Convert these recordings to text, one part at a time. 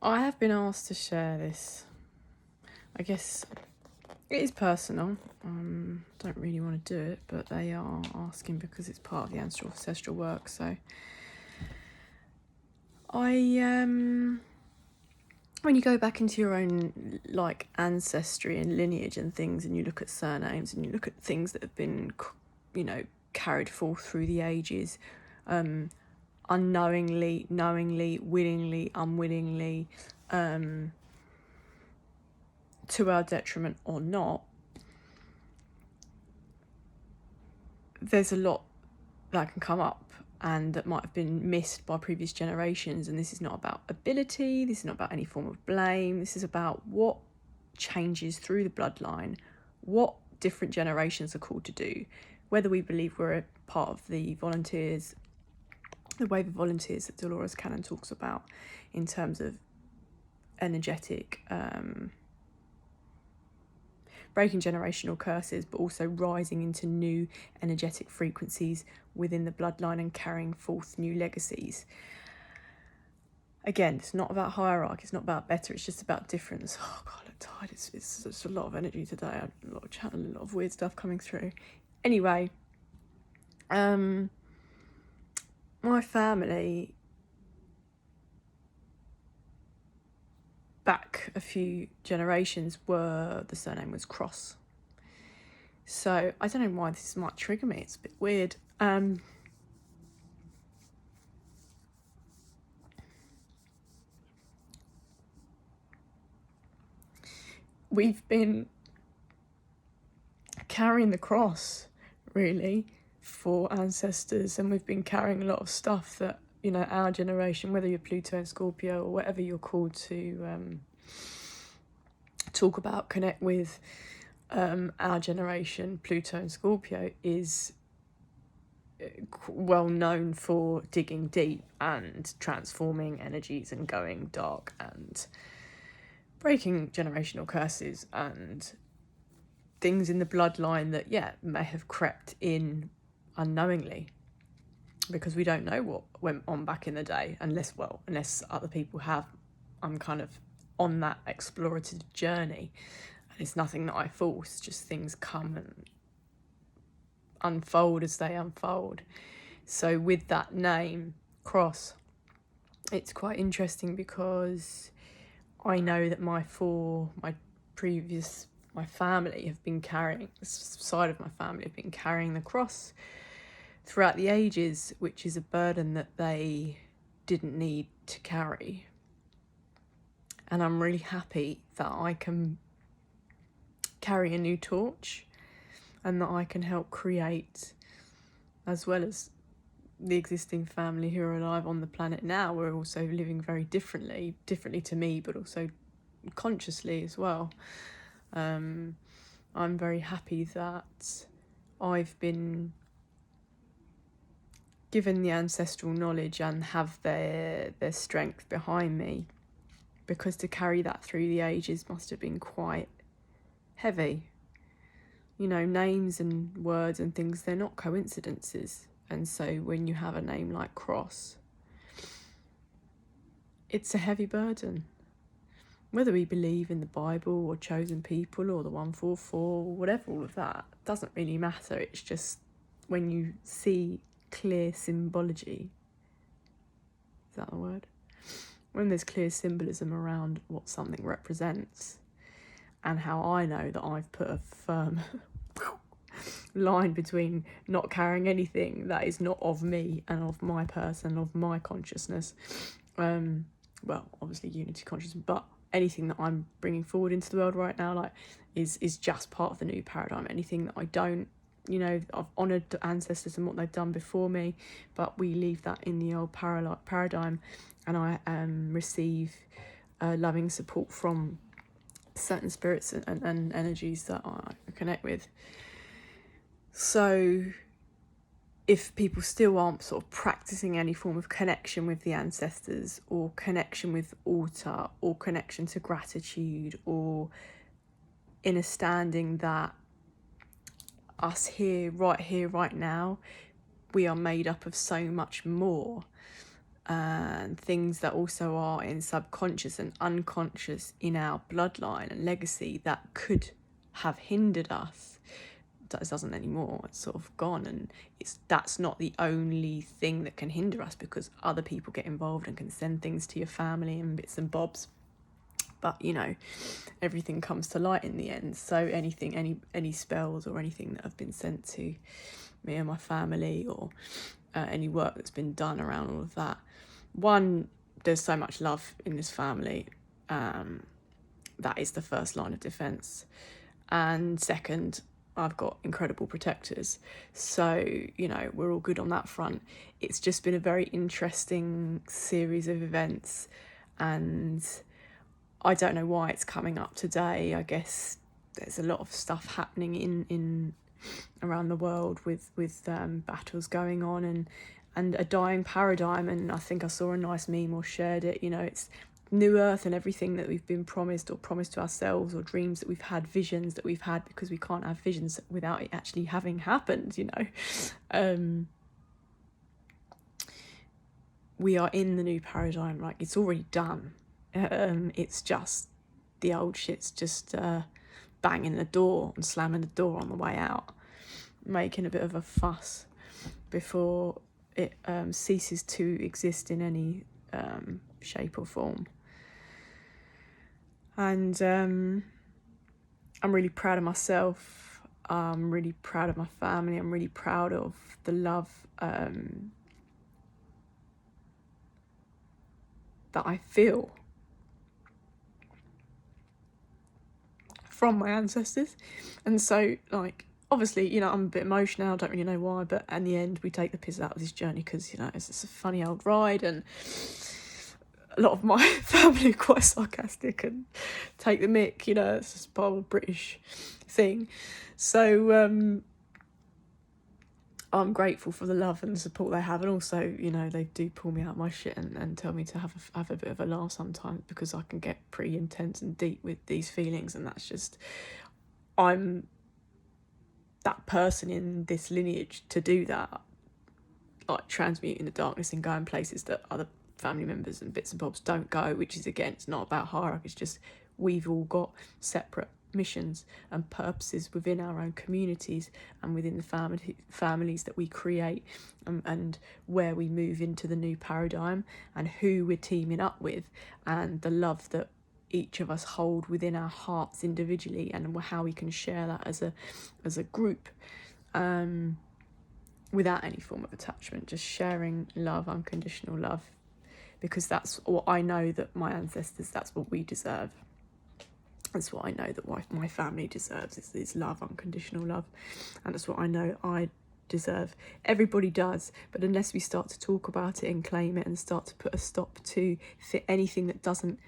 I have been asked to share this. I guess it is personal. Don't really want to do it, but they are asking because it's part of the ancestral work. So when you go back into your own like ancestry and lineage and things, and you look at surnames and you look at things that have been, carried forth through the ages, unknowingly, knowingly, willingly, unwillingly, to our detriment or not, there's a lot that can come up and that might have been missed by previous generations. And this is not about ability, this is not about any form of blame, this is about what changes through the bloodline, what different generations are called to do, whether we believe we're a part of the volunteers, the wave of volunteers that Dolores Cannon talks about in terms of energetic breaking generational curses, but also rising into new energetic frequencies within the bloodline and carrying forth new legacies. Again, it's not about hierarchy, it's not about better, it's just about difference. Oh God, I'm tired. It's a lot of energy today. I had a lot of chat and a lot of weird stuff coming through. Anyway, my family back a few generations the surname was Cross. So I don't know why this might trigger me, it's a bit weird. We've been carrying the cross really for ancestors, and we've been carrying a lot of stuff that, our generation, whether you're Pluto and Scorpio or whatever you're called to talk about, connect with, our generation, Pluto and Scorpio, is well known for digging deep and transforming energies and going dark and breaking generational curses and things in the bloodline that may have crept in unknowingly, because we don't know what went on back in the day unless other people have. I'm kind of on that explorative journey, and it's nothing that I force, just things come and unfold as they unfold. So with that name, Cross, it's quite interesting because I know that my family have been carrying, the side of my family have been carrying the cross throughout the ages, which is a burden that they didn't need to carry. And I'm really happy that I can carry a new torch and that I can help create, as well as the existing family who are alive on the planet now, we're also living very differently to me, but also consciously as well. I'm very happy that I've been given the ancestral knowledge and have their strength behind me, because to carry that through the ages must have been quite heavy. Names and words and things, they're not coincidences. And so when you have a name like Cross, it's a heavy burden. Whether we believe in the Bible or chosen people or the 144 or whatever, all of that doesn't really matter. It's just when you see clear symbology, is that the word? When there's clear symbolism around what something represents, and how I know that I've put a firm line between not carrying anything that is not of me and of my person, of my consciousness. Well, obviously unity consciousness, but anything that I'm bringing forward into the world right now, is just part of the new paradigm. Anything that I don't, I've honoured the ancestors and what they've done before me, but we leave that in the old paradigm, and I receive loving support from certain spirits and energies that I connect with. So if people still aren't sort of practicing any form of connection with the ancestors, or connection with altar, or connection to gratitude, or in a standing that us here, right now, we are made up of so much more, and things that also are in subconscious and unconscious in our bloodline and legacy that could have hindered us. That doesn't anymore. It's sort of gone, and that's not the only thing that can hinder us, because other people get involved and can send things to your family and bits and bobs. But everything comes to light in the end. So anything, any spells or anything that have been sent to me and my family, or any work that's been done around all of that. One, there's so much love in this family. That is the first line of defense. And second, I've got incredible protectors. So, we're all good on that front. It's just been a very interesting series of events, and I don't know why it's coming up today. I guess there's a lot of stuff happening in around the world with battles going on and a dying paradigm. And I think I saw a nice meme or shared it. It's new earth and everything that we've been promised, or promised to ourselves, or dreams that we've had, visions that we've had, because we can't have visions without it actually having happened. We are in the new paradigm. Like, it's already done. It's just the old shit's just banging the door and slamming the door on the way out, making a bit of a fuss before it ceases to exist in any shape or form. And I'm really proud of myself. I'm really proud of my family. I'm really proud of the love that I feel from my ancestors. And so, obviously, I'm a bit emotional. I don't really know why, but in the end, we take the piss out of this journey because, it's a funny old ride, and a lot of my family are quite sarcastic and take the mick. It's just part of a British thing. So I'm grateful for the love and the support they have, and also, they do pull me out of my shit and tell me to have a bit of a laugh sometimes, because I can get pretty intense and deep with these feelings, and that's just, I'm that person in this lineage to do that, like transmuting the darkness and going places that other family members and bits and bobs don't go, which is, again, it's not about hierarchy. It's just we've all got separate missions and purposes within our own communities and within the families that we create, and where we move into the new paradigm, and who we're teaming up with, and the love that each of us hold within our hearts individually, and how we can share that as a group, without any form of attachment, just sharing love, unconditional love, because that's what I know that my ancestors, that's what we deserve. That's what I know that my family deserves, is love, unconditional love. And that's what I know I deserve. Everybody does, but unless we start to talk about it and claim it and start to put a stop to anything that doesn't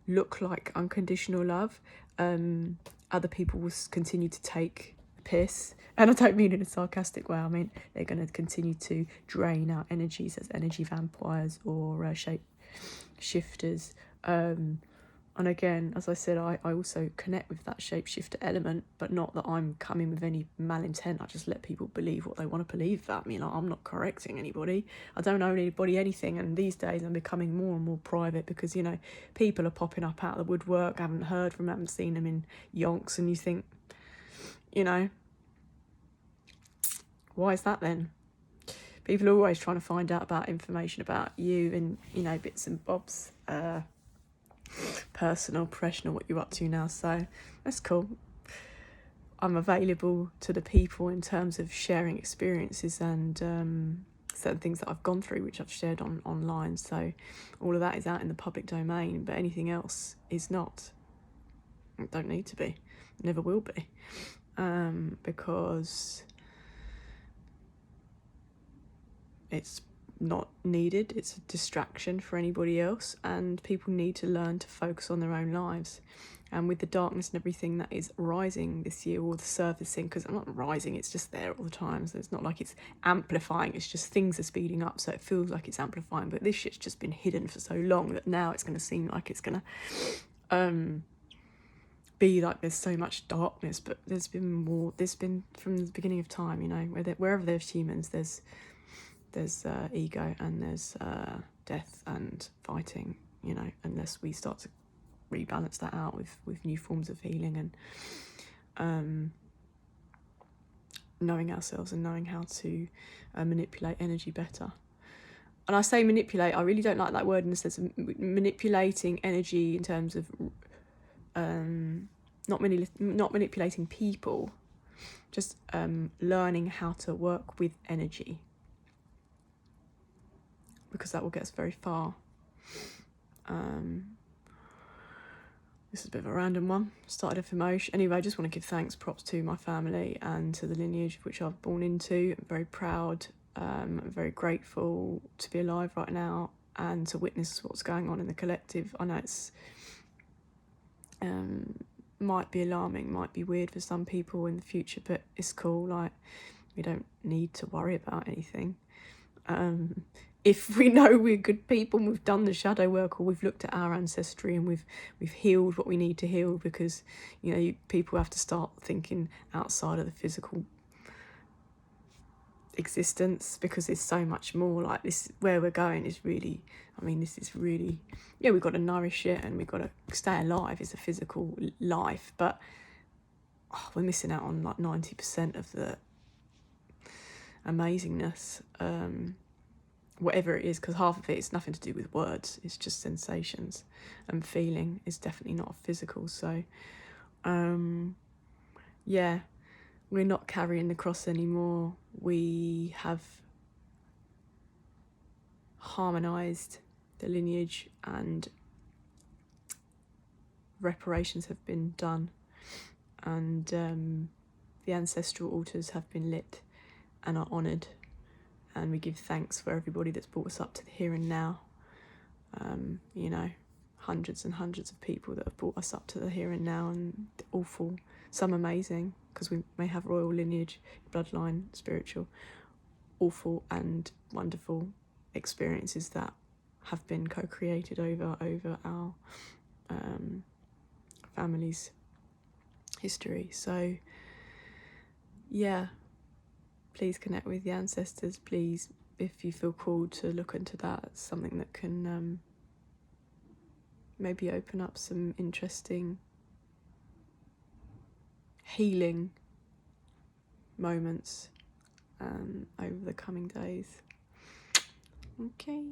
look like unconditional love, other people will continue to take the piss. And I don't mean in a sarcastic way. I mean, they're going to continue to drain our energies as energy vampires or shape shifters. And again, as I said, I also connect with that shapeshifter element, but not that I'm coming with any malintent. I just let people believe what they want to believe about me. I'm not correcting anybody. I don't owe anybody anything. And these days I'm becoming more and more private, because, people are popping up out of the woodwork. I haven't heard from them, haven't seen them in yonks. And you think, why is that then? People are always trying to find out about information about you and, bits and bobs, personal, professional, what you're up to now. So that's cool. I'm available to the people in terms of sharing experiences and certain things that I've gone through, which I've shared online. So all of that is out in the public domain, but anything else is not. It don't need to be. Never will be. Because it's not needed. It's a distraction for anybody else, and people need to learn to focus on their own lives. And with the darkness and everything that is rising this year, or the surfacing, because I'm not rising, it's just there all the time, so it's not like it's amplifying, it's just things are speeding up, so it feels like it's amplifying, but this shit's just been hidden for so long that now it's going to seem like it's going to be like there's so much darkness. But there's been from the beginning of time, wherever there's humans, there's there's ego and there's death and fighting, you know, unless we start to rebalance that out with new forms of healing and knowing ourselves and knowing how to manipulate energy better. And I say manipulate, I really don't like that word in the sense of manipulating energy in terms of not manipulating people, just learning how to work with energy, because that will get us very far. This is a bit of a random one. Started off emotion. Anyway, I just want to give thanks, props to my family and to the lineage which I've born into. I'm very proud, I'm very grateful to be alive right now and to witness what's going on in the collective. I know it's might be alarming, might be weird for some people in the future, but it's cool. Like, we don't need to worry about anything. If we know we're good people and we've done the shadow work, or we've looked at our ancestry and we've healed what we need to heal, because, you know, people have to start thinking outside of the physical existence, because there's so much more. Like, this, where we're going is really, I mean, this is really, yeah, we've got to nourish it and we've got to stay alive. It's a physical life, but we're missing out on like 90% of the amazingness, whatever it is, because half of it is nothing to do with words, it's just sensations, and feeling is definitely not physical. So yeah, we're not carrying the cross anymore. We have harmonized the lineage and reparations have been done, and the ancestral altars have been lit and are honoured, and we give thanks for everybody that's brought us up to the here and now. You know, hundreds and hundreds of people that have brought us up to the here and now, and awful, some amazing, because we may have royal lineage, bloodline, spiritual, awful and wonderful experiences that have been co-created over our family's history. So yeah, please connect with the ancestors. Please, if you feel called to look into that, it's something that can maybe open up some interesting healing moments over the coming days. Okay.